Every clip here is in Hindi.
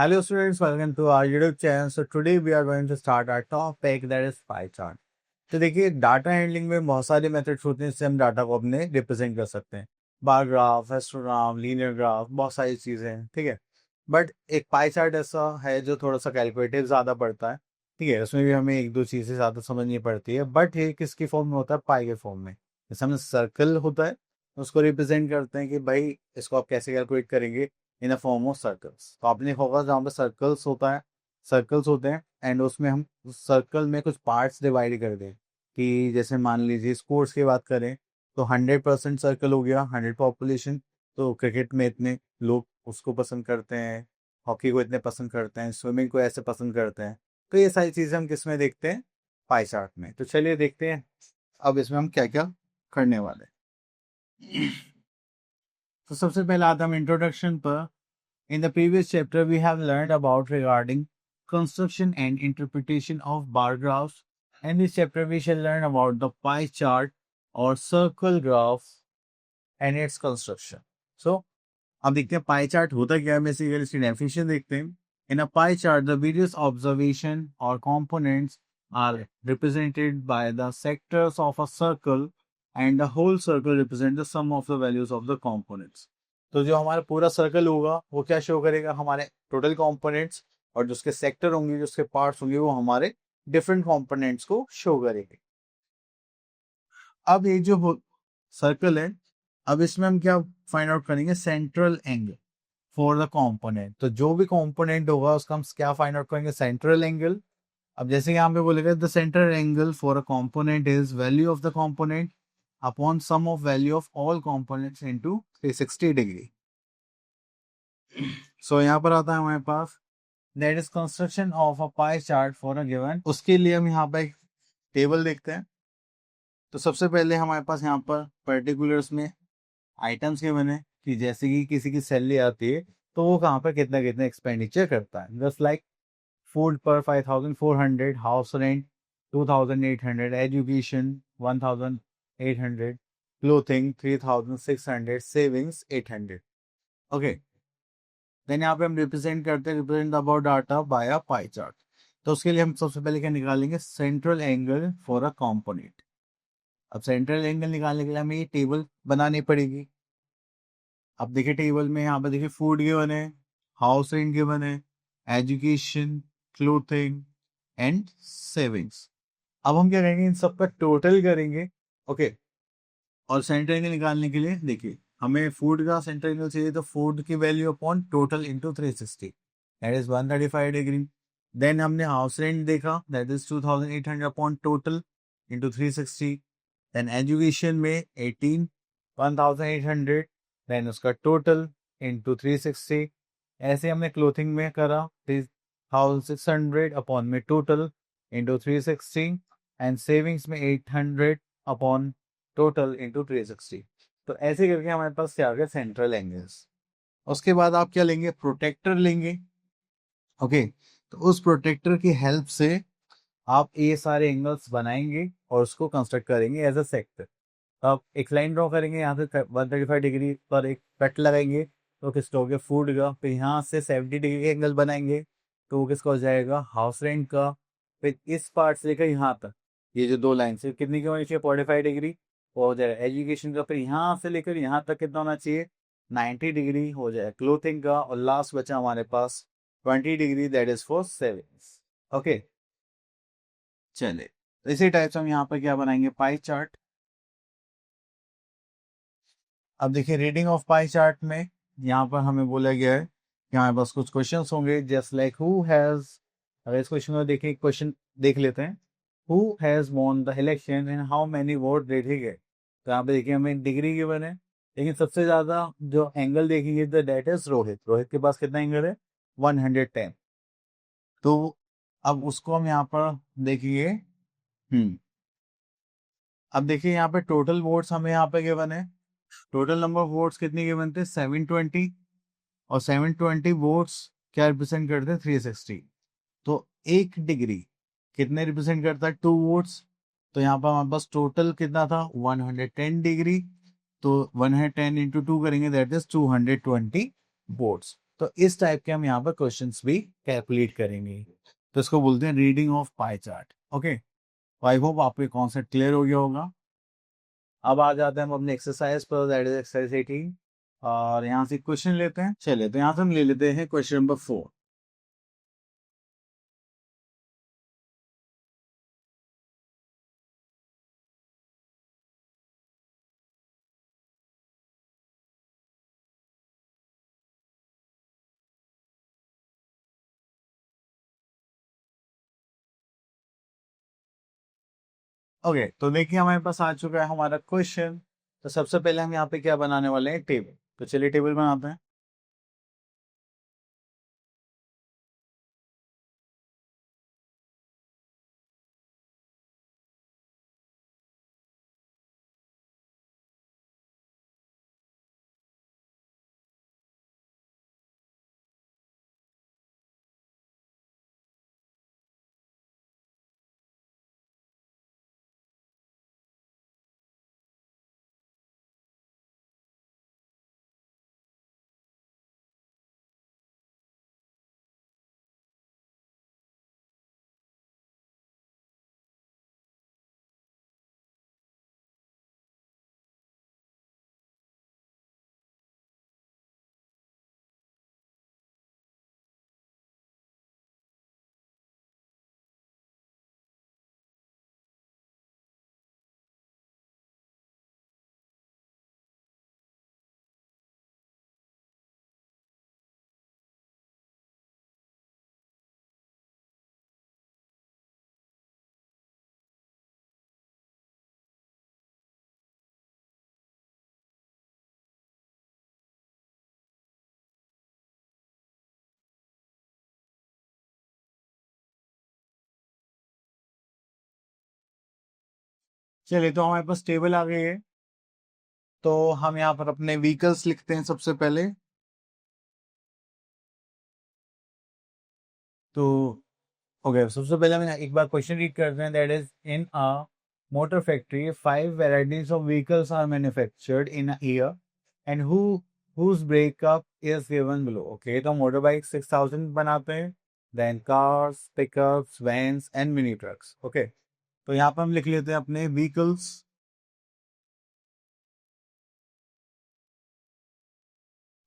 Hello students, welcome to our YouTube channel. So today we are going to start our topic that is pie chart. तो देखिए डाटा हैंडलिंग में बहुत सारे मेथड्स होते हैं जिससे हम डाटा को अपने रिप्रेजेंट कर सकते हैं. Bar graph, histogram, linear graph, बहुत सारी चीजें हैं. ठीक है. बट एक पाई चार्ट ऐसा है जो थोड़ा सा कैलकुलेटिव ज्यादा पड़ता है. ठीक है. उसमें भी हमें एक दो चीजें ज्यादा समझनी पड़ती है. बट ये किसकी फॉर्म में होता है? पाई के फॉर्म में. जैसे हमें सर्कल होता है उसको रिप्रेजेंट करते हैं कि भाई इसको आप कैसे कैलकुलेट करेंगे इन अ फॉर्म ऑफ सर्कल्स. तो आपने होगा जहाँ पे सर्कल्स होता है, सर्कल्स होते हैं एंड उसमें हम सर्कल में कुछ पार्ट्स डिवाइड कर दें. कि जैसे मान लीजिए स्पोर्ट्स की बात करें तो 100% सर्कल हो गया, 100 पॉपुलेशन. तो क्रिकेट में इतने लोग उसको पसंद करते हैं, हॉकी को इतने पसंद करते हैं, स्विमिंग को ऐसे पसंद करते हैं. तो ये सारी चीज़ें हम किस में देखते हैं? पाई चार्ट में. तो चलिए देखते हैं अब इसमें हम क्या क्या करने वाले हैं. तो सबसे पहले आता हम इंट्रोडक्शन पर. In the previous chapter, we have learned about regarding construction and interpretation of bar graphs. In this chapter, we shall learn about the pie chart or circle graph and its construction. So, अब देखते हैं पाई चार्ट होता क्या है. बेसिकली इसकी डेफिनेशन देखते हैं. In a pie chart, the various observation or components are represented by the sectors of a circle, and the whole circle represents the sum of the values of the components. तो जो हमारा पूरा सर्कल होगा वो क्या शो करेगा? हमारे टोटल कंपोनेंट्स, और जो उसके सेक्टर होंगे, जो उसके पार्ट्स होंगे, वो हमारे डिफरेंट कंपोनेंट्स को शो करेंगे. अब ये जो सर्कल है, अब इसमें हम क्या फाइंड आउट करेंगे? Central angle for the component. तो जो भी कंपोनेंट होगा उसका हम क्या फाइंड आउट करेंगे? Central angle. अब जैसे यहाँ पे बोलेगा the central angle for a component is value of the component upon sum of value of all components into 360 degree. So यहाँ पर आता है हमारे पास that is construction of a pie chart for a given. उसके लिए हम यहाँ पर एक टेबल देखते हैं. तो सबसे पहले हमारे पास यहाँ पर पर्टिकुलर्स में आइटम्स के बने कि जैसे कि किसी की सैलरी आती है तो वो कहाँ पर कितना कितना एक्सपेंडिचर करता है. जस्ट लाइक फूड पर 5400, house rent 2800, education 1800, clothing 3600, savings 800. Okay. Then यहाँ पे हम रिप्रेजेंट करते हैं, represent about data by a pie chart. तो उसके लिए हम सबसे पहले क्या निकालेंगे? Central angle for a component. अब सेंट्रल एंगल निकालने के लिए हमें ये टेबल बनानी पड़ेगी. अब देखिए टेबल में यहाँ पे देखिए फूड गिवन है, हाउस रेंट गिवन है, एजुकेशन, क्लोथिंग एंड सेविंग्स. अब हम क्या करेंगे? इन सब का टोटल करेंगे. ओके. और सेंट्रल एंगल निकालने के लिए देखिए हमें फूड का सेंट्रल एंगल चाहिए, तो फूड की value upon total into 360, that is 135 degree. Then हमने हाउस रेंट देखा, that is 2800 upon total into 360. Then education में 18, 1800, देन उसका टोटल इंटू 360. ऐसे हमने क्लोथिंग में करा 3600 अपॉन में टोटल इंटू 360. एंड सेविंग्स में 800 अपॉन टोटल इंटू 360. तो ऐसे करके हमारे पास क्या आ गया? Central angles. उसके बाद आप क्या लेंगे? प्रोटेक्टर लेंगे. ओके. तो उस प्रोटेक्टर की हेल्प से आप ये सारे एंगल्स बनाएंगे और उसको कंस्ट्रक्ट करेंगे एज अ सेक्टर. आप एक लाइन ड्रॉ करेंगे, यहाँ से 135 डिग्री पर एक कट लगाएंगे तो किसका हो गया? फूड का. फिर यहाँ से 70 डिग्री का एंगल बनाएंगे तो वो किसका हो जाएगा? हाउस रेंट का. फिर इस पार्ट से लेकर यहाँ तक ये जो दो लाइन से कितनी की होनी चाहिए? 45 डिग्री वो हो जाएगा एजुकेशन का. फिर यहाँ से लेकर यहाँ तक कितना होना चाहिए? 90 डिग्री हो जाएगा क्लोथिंग का. और लास्ट बचा हमारे पास 20 degree, that is for savings. Okay. चले तो इसी टाइप से हम यहाँ पर क्या बनाएंगे? Pie chart. अब देखिए रीडिंग ऑफ पाई चार्ट में यहाँ पर हमें बोला गया है कि हमारे पास कुछ क्वेश्चंस होंगे जस्ट लाइक हु हैज. अगर इस क्वेश्चन को देखिए, क्वेश्चन देख लेते हैं. Who has won the election and how many vote did he get. तो यहाँ पे देखिए हमें डिग्री गिवन है, लेकिन सबसे ज्यादा जो एंगल देखेंगे the date is Rohit. Rohit के पास कितना एंगल है? 110. तो अब उसको हम यहाँ पर देखिए. अब देखिए यहाँ पे टोटल वोट्स हमें यहाँ पे गिवन है. टोटल नंबर ऑफ वोट्स कितने गिवन थे? 720. और 720 वोट्स क्या रिप्रेजेंट करते हैं? 360. तो एक डिग्री कितने रिप्रेजेंट करता है? 2 वोट्स. तो यहाँ पर हमारे पास टोटल कितना था? 110 डिग्री. तो 110 इंटू 2 करेंगे, दैट इज 220 वोट्स. तो इस टाइप के हम यहाँ पर क्वेश्चंस भी कैलकुलेट करेंगे। तो इसको बोलते हैं reading of pie chart. Okay, I hope आपको कॉन्सेप्ट क्लियर हो गया होगा। अब आ जाते हैं हम अपने एक्सरसाइज पर, दैट इज एक्सरसाइज 18। और यहाँ से क्वेश्चन लेते हैं। चलिए, तो यहाँ से हम ले लेते हैं क्वेश्चन नंबर 4। ओके, तो देखिए हमारे पास आ चुका है हमारा क्वेश्चन। तो सबसे पहले हम यहाँ पे क्या बनाने वाले हैं, टेबल। तो चलिए टेबल बनाते हैं। चलिए, तो हमारे पास टेबल आ गई है। तो हम यहाँ पर अपने व्हीकल्स लिखते हैं सबसे पहले। तो ओके, सबसे पहले हम एक बार क्वेश्चन रीड करते हैं। That is in a motor factory 5 varieties of vehicles are manufactured in a year and whose breakup is given below। Okay, तो मोटर बाइक 6000 बनाते हैं, then cars, pickups, vans and mini trucks. Okay, तो यहाँ पर हम लिख लेते हैं अपने vehicles.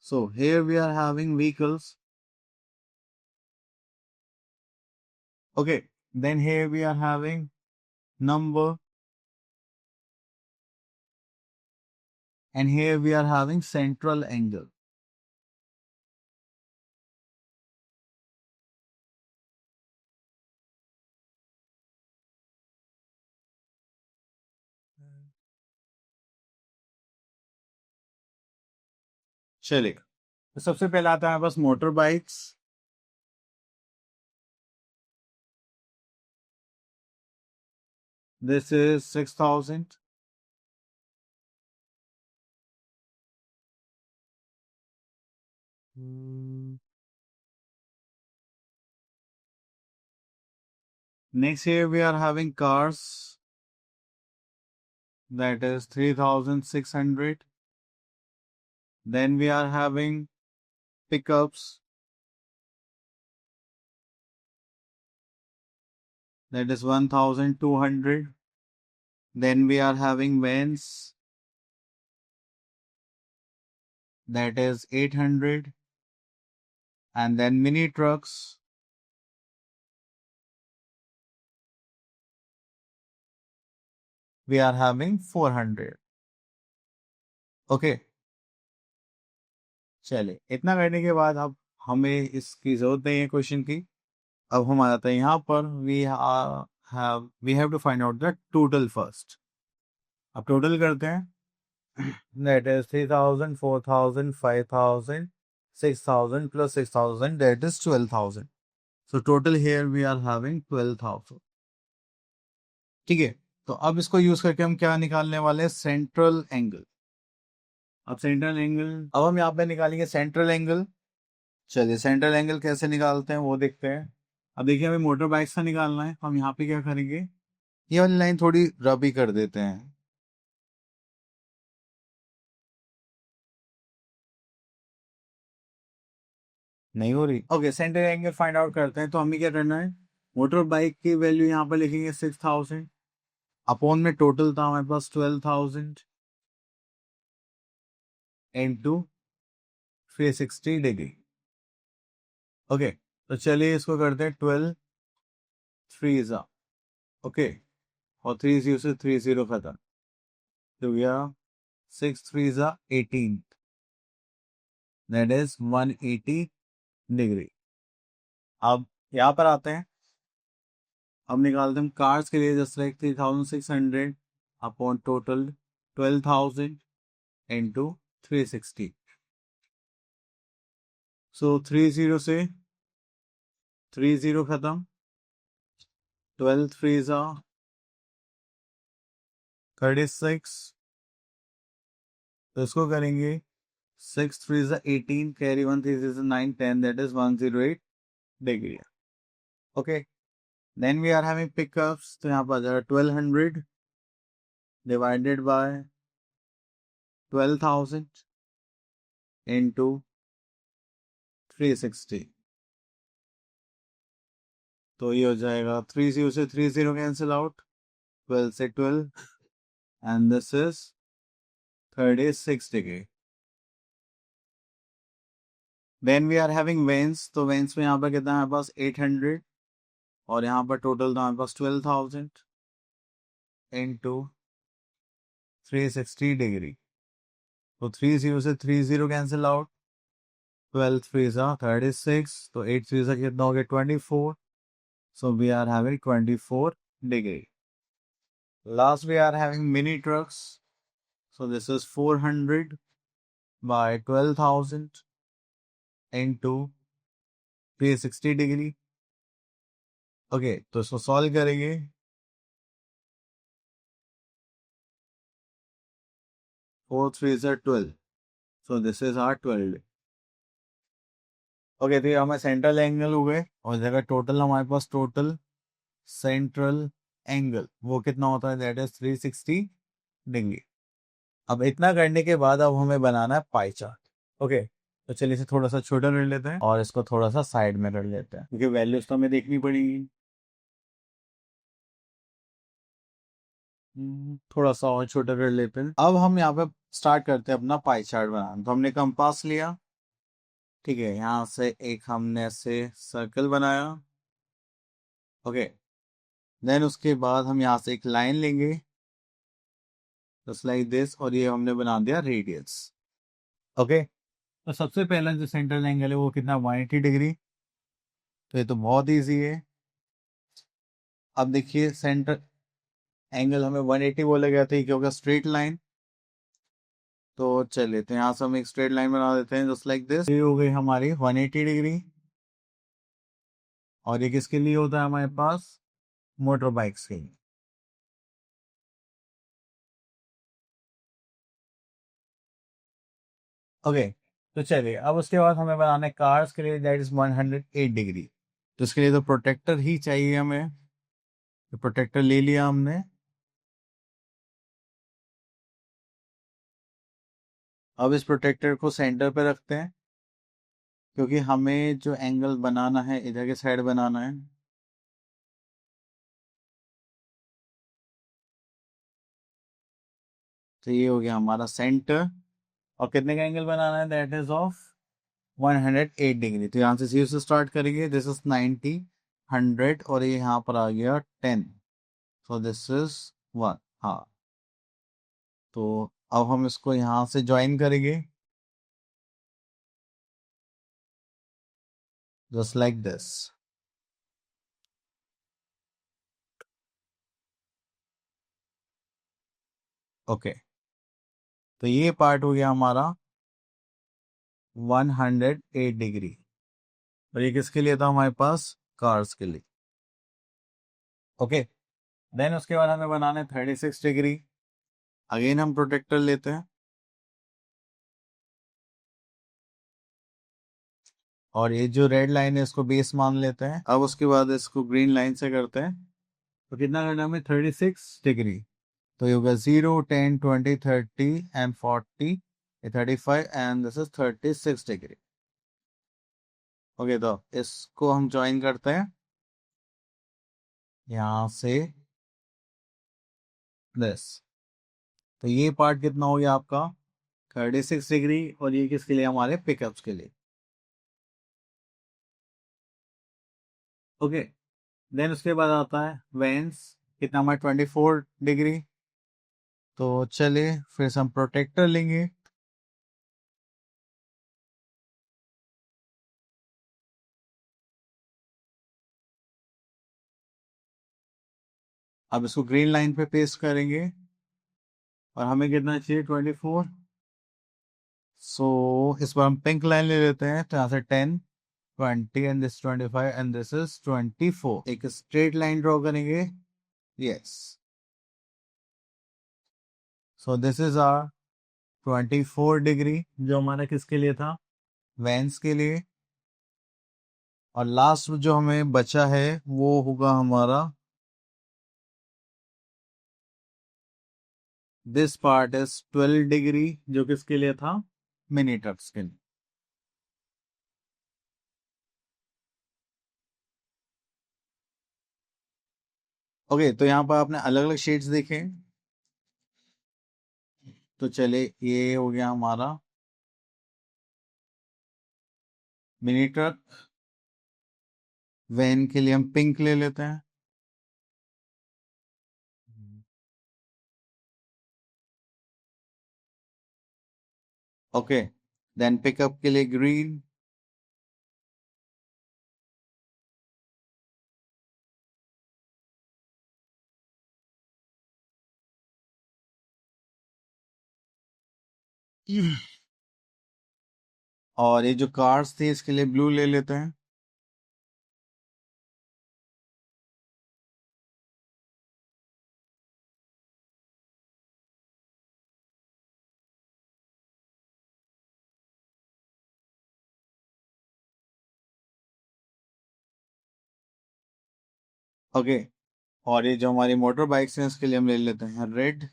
So here we are having vehicles. Okay, then here we are having number, and here we are having central angle. चलिए, तो सबसे पहले आता है हमारे पास motor bikes. This is 6000. Next, here we are having cars. That is 3600. Then we are having pickups. That is 1200. Then we are having vans. That is 800. And then mini trucks. We are having 400. Okay, चलिए, इतना करने के बाद अब हमें इसकी जरूरत नहीं है क्वेश्चन की। अब हम आ जाते हैं यहाँ पर। We have to find out the total first. अब टोटल करते हैं। That is 3000, 4000, 5000, 6000 plus 6000, that is 12000। So total here we are having 12000। ठीक है, तो अब इसको यूज करके हम क्या निकालने वाले हैं, सेंट्रल एंगल। अब सेंट्रल एंगल, अब हम यहाँ पे निकालेंगे सेंट्रल एंगल। चलिए, सेंट्रल एंगल कैसे निकालते हैं वो देखते हैं। अब देखिए, हमें मोटर बाइक से निकालना है। हम यहाँ पे क्या करेंगे, ये वाली लाइन थोड़ी रब ही कर देते हैं। नहीं हो रही। Okay, centre angle find out करते हैं। तो हमें क्या करना है, मोटर बाइक की वैल्यू यहाँ पर लिखेंगे 6000, अपॉन में टोटल था हमारे पास 12000 इनटू 360 डिग्री। ओके, तो चलिए इसको करते हैं 12 3 जा, ओके, और 30 से 30 खत्म तो गया 6 3 जा 18, दैट इज 180 डिग्री। अब यहाँ पर आते हैं, अब निकालते हैं कार्स के लिए, just like 3600 upon total 12000 into 360। सो 30 से 30 खत्म, 12 3 जा 36, तो इसको करेंगे 6 3 जा 18, carry 1 3 6 9 10, that is 108 degree. Okay, then we are having pickups, तो यहाँ पर आ जाएगा 1200 डिवाइडेड बाय 12000 इंटू 360, तो ये हो जाएगा 30 से 30 कैंसिल आउट, 12 से 12, and this is 36 degree. Then we are having vans, तो वेंस में यहाँ पर कितना है हमारे पास 800, और यहाँ पर टोटल था हमारे पास 12000 इंटू 360 डिग्री, तो 30 से 30 कैंसिल आउट, 12 3 जा 36, तो 8 3 जा कितना हो गया 24, so we are having 24 degree. Last we are having mini trucks, so this is 400 by 12,000 into 360 degree. Okay, तो इसको सॉल्व करेंगे, 4 3 is 12, so this is our 12. Okay, तो ये हमारे सेंट्रल एंगल हो गए, और जगह टोटल हमारे पास टोटल सेंट्रल एंगल वो कितना होता है, दैट इज 360 डिग्री। अब इतना करने के बाद अब हमें बनाना है पाई चार्ट। ओके, तो चलिए इसे थोड़ा सा छोटा कर लेते हैं और इसको थोड़ा सा साइड में कर लेते हैं, क्योंकि वैल्यूज तो हमें देखनी पड़ेगी। थोड़ा सा और छोटा कर लेते हैं। अब हम यहाँ पे स्टार्ट करते हैं अपना पाई चार्ट बनाना। तो हमने कंपास लिया, ठीक है, यहाँ से एक हमने ऐसे सर्कल बनाया। ओके, देन उसके बाद हम यहाँ से एक लाइन लेंगे जस्ट लाइक दिस, और ये हमने बना दिया रेडियस। ओके, तो सबसे पहला जो सेंट्रल एंगल है वो कितना 180 डिग्री, तो ये तो बहुत ईजी है। अब देखिए सेंटर एंगल हमें 180 बोला गया था, क्योंकि स्ट्रेट लाइन, तो चलिए तो यहाँ से हम एक स्ट्रेट लाइन बना देते हैं जस्ट लाइक दिस। ये हो गई हमारी 180 डिग्री, और ये किसके लिए होता है हमारे पास, मोटर बाइक्स के लिए। ओके, तो चलिए अब उसके बाद हमें बनाना है कार्स के लिए, दैट इज 108 डिग्री। तो इसके लिए तो प्रोटेक्टर ही चाहिए हमें, तो प्रोटेक्टर ले लिया हमने। अब इस प्रोटेक्टर को सेंटर पे रखते हैं, क्योंकि हमें जो एंगल बनाना है इधर के साइड बनाना है। तो ये हो गया हमारा सेंटर, और कितने का एंगल बनाना है, दैट इज ऑफ 108 डिग्री। तो यहाँ से 0 से स्टार्ट करेंगे, दिस इज 90 100, और ये यहाँ पर आ गया 10, सो दिस इज 1। हाँ, तो अब हम इसको यहाँ से ज्वाइन करेंगे जस्ट लाइक दिस। ओके, तो ये पार्ट हो गया हमारा 108 डिग्री, और ये किसके लिए था हमारे पास, कार्स के लिए। ओके, देन उसके बाद हमें बनाना है 36 डिग्री। अगेन हम प्रोटेक्टर लेते हैं, और ये जो रेड लाइन है इसको बेस मान लेते हैं। अब उसके बाद इसको ग्रीन लाइन से करते हैं, तो कितना करना है हमें, 36 डिग्री। तो ये होगा 0 10 20 30 and 40, 35, and this is 36 degree. Okay, तो इसको हम ज्वाइन करते हैं यहाँ से दिस। तो ये पार्ट कितना हो गया आपका 36 डिग्री, और ये किसके लिए, हमारे पिकअप्स के लिए। ओके, देन उसके बाद आता है वेंस, कितना हमारा 24 डिग्री। तो चलिए फिर से हम प्रोटेक्टर लेंगे। अब इसको ग्रीन लाइन पे पेस्ट करेंगे, और हमें कितना चाहिए 24। सो इस बार हम पिंक लाइन ले लेते हैं, तो यहाँ से 10, 20 and this 25 and this is 24। एक स्ट्रेट लाइन ड्रॉ करेंगे। Yes, so this is our 24 degree, जो हमारा किसके लिए था, वेंस के लिए। और लास्ट जो हमें बचा है वो होगा हमारा दिस पार्ट इज 12 डिग्री, जो किसके लिए था, मिनी ट्रक्स के लिए। ओके, तो यहाँ पर आपने अलग अलग शेड्स देखे। तो चले, ये हो गया हमारा मिनी ट्रक। वैन के लिए हम पिंक ले लेते हैं। ओके, देन पिकअप के लिए ग्रीन। और ये जो कार्स थी इसके लिए ब्लू ले लेते हैं। ओके, और ये जो हमारी मोटर बाइक्स हैं इसके लिए हम ले लेते हैं रेड।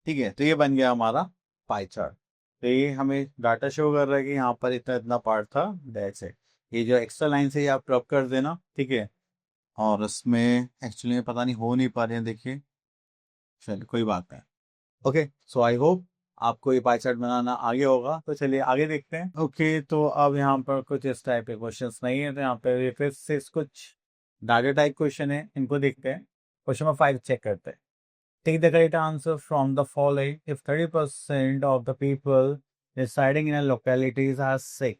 ठीक है, तो ये बन गया हमारा पाई चार्ट। तो ये हमें डाटा शो कर रहा है कि यहाँ पर इतना इतना पार्ट था, दैट्स इट। ये जो एक्स्ट्रा लाइन से ये आप ड्रॉप कर देना, ठीक है। और उसमें एक्चुअली में पता नहीं हो नहीं पा रहे हैं, देखिए। चलिए कोई बात नहीं। ओके, सो आई होप आपको ये पाई चार्ट बनाना आगे होगा। तो चलिए आगे देखते हैं। ओके, तो अब यहाँ पर कुछ इस टाइप के क्वेश्चंस नहीं है, तो यहाँ पे फिर से कुछ डाटा टाइप क्वेश्चन है, इनको देखते हैं। क्वेश्चन नंबर 5 चेक करते हैं। Take the correct answer from the following. If 30% of the people residing in a locality are sick,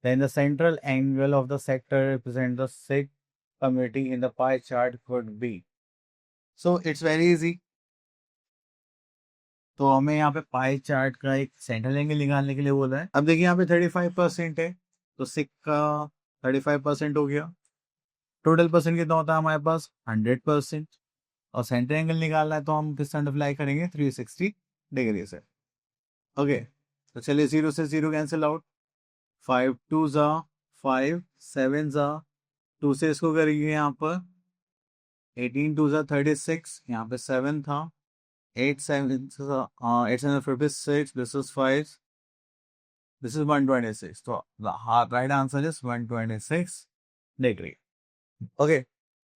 then the central angle of the sector represent the sick community in the pie chart could be. So it's very easy. तो हमें यहाँ पे पाई चार्ट का एक सेंट्रल एंगल निकालने के लिए बोला है। अब देखिए यहाँ पे 35% है, तो सिक का 35% हो गया। टोटल परसेंट कितना होता है हमारे पास 100%। और सेंटर एंगल निकालना है तो हम किस अप्लाई करेंगे 360 डिग्री से। ओके, तो चलिए 0 से 0 कैंसिल आउट। 5 2 जा 5, 7 जा 2 से इसको करेंगे यहाँ पर 18 2 जा 36, यहाँ पे 7 था। 8 7 8 7 56, दिस इज 5, दिस इज 126। तो right answer is 126 degree. Okay,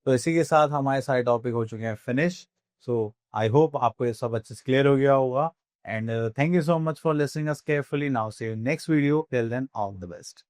तो इसी के साथ हमारे सारे टॉपिक हो चुके हैं फिनिश। सो आई होप आपको ये सब अच्छे से क्लियर हो गया होगा। And thank you so much for listening us carefully. Now see you next video, till then all the best.